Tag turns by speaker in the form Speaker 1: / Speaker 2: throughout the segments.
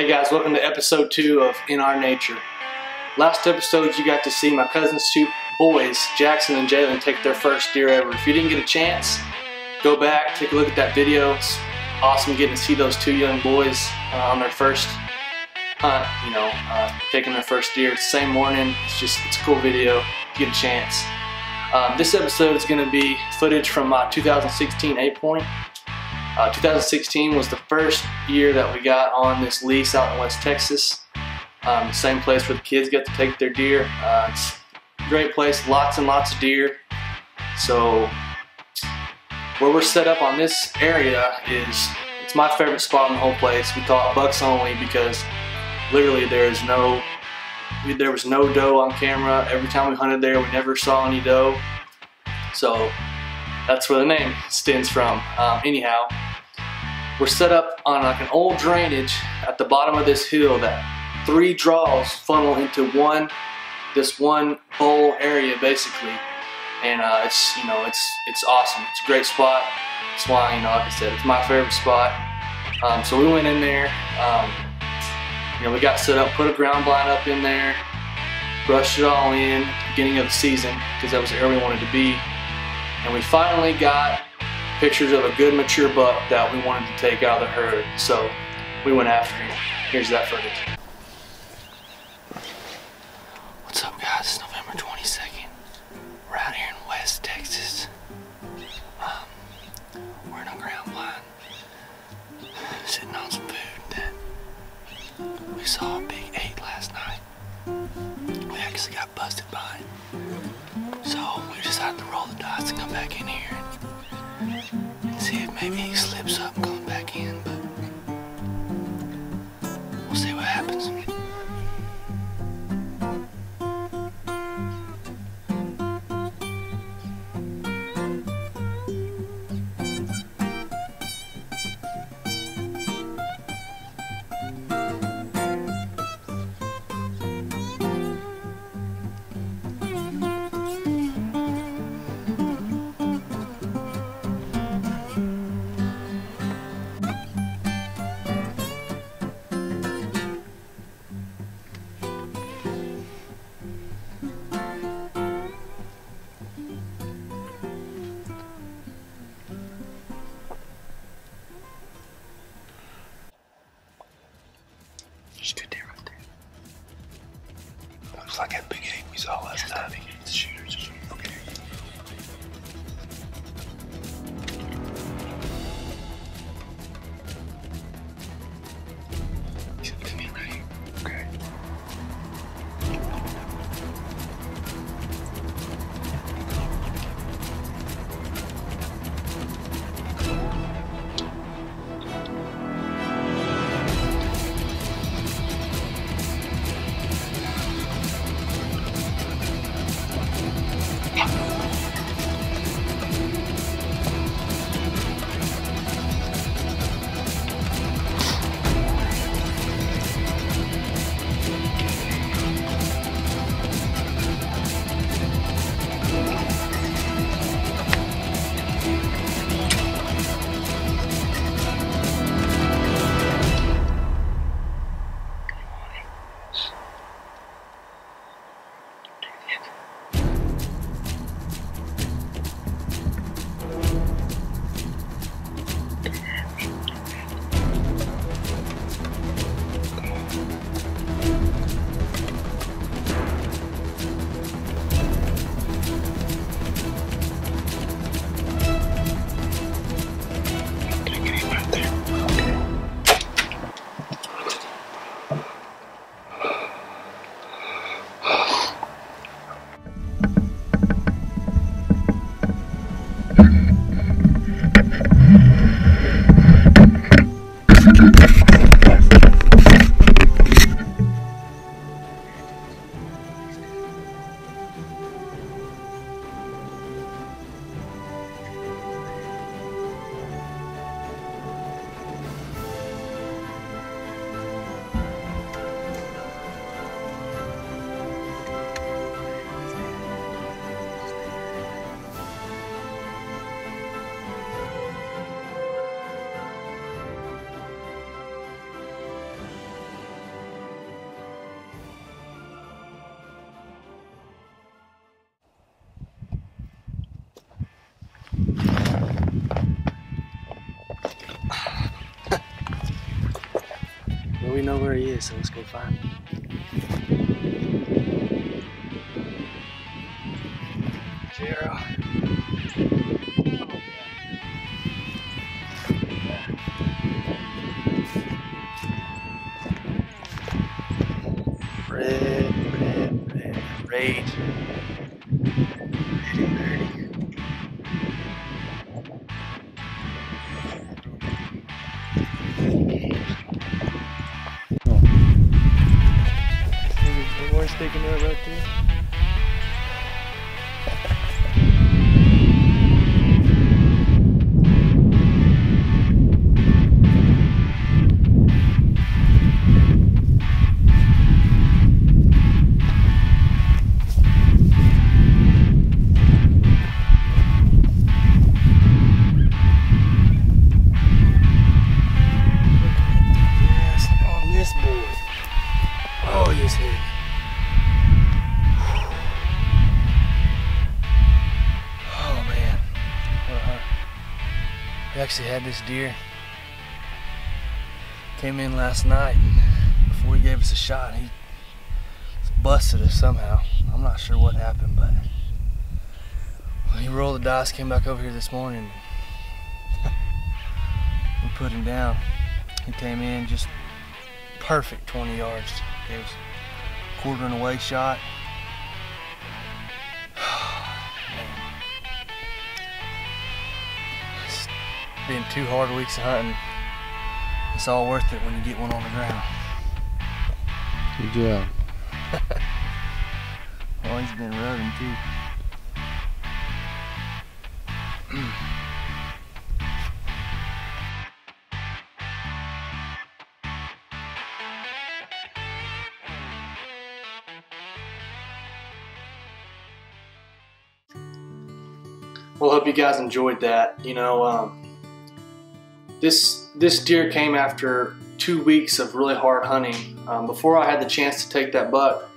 Speaker 1: Hey guys, welcome to episode 2 of In Our Nature. Last episode you got to see my cousin's two boys, Jackson and Jalen, take their first deer ever. If you didn't get a chance, go back, take a look at that video. It's awesome getting to see those two young boys on their first hunt, taking their first deer the same morning. It's a cool video if you get a chance. This episode is going to be footage from my 2016 8-point. 2016 was the first year that we got on this lease out in West Texas. The same place where the kids get to take their deer. It's a great place, lots and lots of deer. So where we're set up on this area it's my favorite spot in the whole place. We call it bucks only because literally there was no doe on camera. Every time we hunted there, we never saw any doe. So that's where the name stems from. Anyhow, we're set up on like an old drainage at the bottom of this hill that 3 draws funnel into this one bowl area basically, and it's awesome. It's a great spot. That's why, like I said, it's my favorite spot. So we went in there. We got set up, put a ground blind up in there, brushed it all in at the beginning of the season because that was the area we wanted to be. And we finally got pictures of a good mature buck that we wanted to take out of the herd. So we went after him. Here's that footage. What's up guys, it's November 22nd. We're out here in West Texas. We're in a ground blind, sitting on some food that we saw a big 8 last night. We actually got busted by it. So we decided to roll the dice and come back in here and see if maybe he slips up and comes back in, but we'll see what happens. Well, we know where he is, so let's go find him. Gerald. Red. Rage. Red and dirty. The horse sticking up right there. We actually had this deer, came in last night, and before he gave us a shot, he busted us somehow. I'm not sure what happened, but when he rolled the dice, came back over here this morning, we put him down. He came in just perfect 20 yards. Gave us a quartering away shot. Been 2 hard weeks of hunting. It's all worth it when you get one on the ground.
Speaker 2: Good job.
Speaker 1: Oh, he's been rubbing too. Well, hope you guys enjoyed that. You know, this deer came after 2 weeks of really hard hunting. Before I had the chance to take that buck,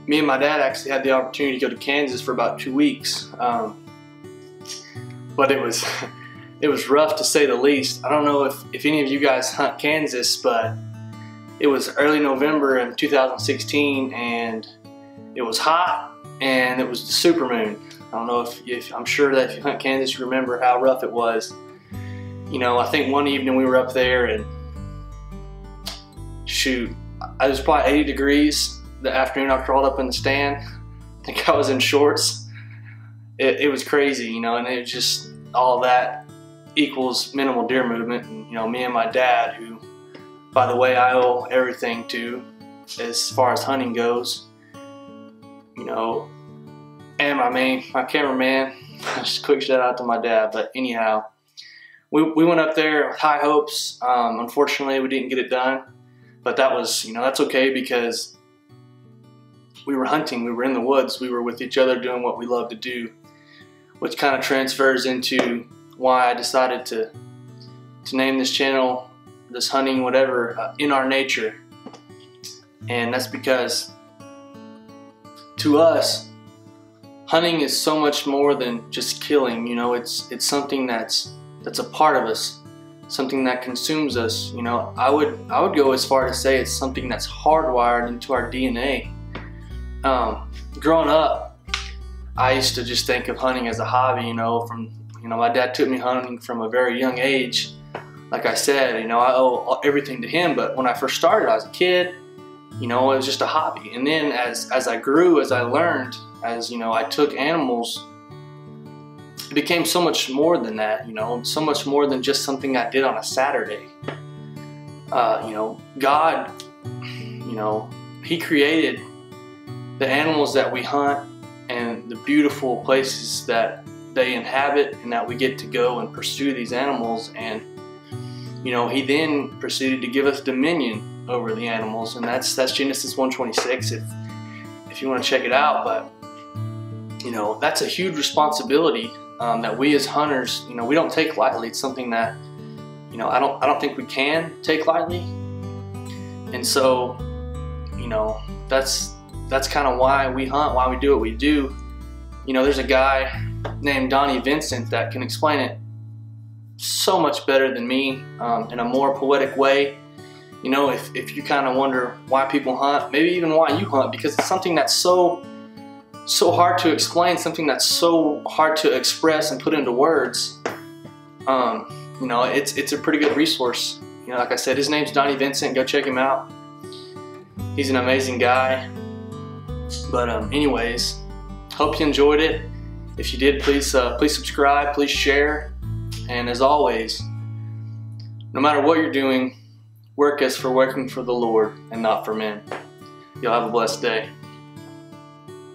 Speaker 1: me and my dad actually had the opportunity to go to Kansas for about 2 weeks. But it was it was rough to say the least. I don't know if any of you guys hunt Kansas, but it was early November in 2016 and it was hot and it was the supermoon. I don't know if I'm sure that if you hunt Kansas you remember how rough it was. You know, I think one evening we were up there and shoot, it was probably 80 degrees the afternoon I crawled up in the stand. I think I was in shorts. It was crazy, you know, and it was just all that equals minimal deer movement. And, you know, me and my dad, who, by the way, I owe everything to as far as hunting goes, you know, and my cameraman, just a quick shout out to my dad. But anyhow, we went up there with high hopes. Unfortunately, we didn't get it done, but that was, you know, that's okay because we were hunting, we were in the woods, we were with each other doing what we love to do, which kind of transfers into why I decided to name this channel, this hunting whatever, In Our Nature. And that's because to us, hunting is so much more than just killing. You know, it's something that's a part of us, something that consumes us. You know, I would go as far to say it's something that's hardwired into our DNA. Growing up, I used to just think of hunting as a hobby. You know, my dad took me hunting from a very young age. Like I said, you know, I owe everything to him. But when I first started, I was a kid. You know, it was just a hobby. And then as I grew, as I learned, as you know, I took animals, it became so much more than that, you know, so much more than just something I did on a Saturday. You know, God, you know, He created the animals that we hunt and the beautiful places that they inhabit and that we get to go and pursue these animals. And, you know, He then proceeded to give us dominion over the animals, and that's Genesis 1:26 if you want to check it out. But, you know, that's a huge responsibility that we as hunters, you know, we don't take lightly. It's something that, you know, I don't think we can take lightly. And so, you know, that's kind of why we hunt, why we do what we do. You know, there's a guy named Donnie Vincent that can explain it so much better than me in a more poetic way. You know, if you kind of wonder why people hunt, maybe even why you hunt, because it's something that's so hard to explain, something that's so hard to express and put into words. You know, it's a pretty good resource. You know, like I said, his name's Donnie Vincent. Go check him out. He's an amazing guy. But anyways, hope you enjoyed it. If you did, please subscribe, please share, and as always, no matter what you're doing, work as for working for the Lord and not for men. You'll have a blessed day.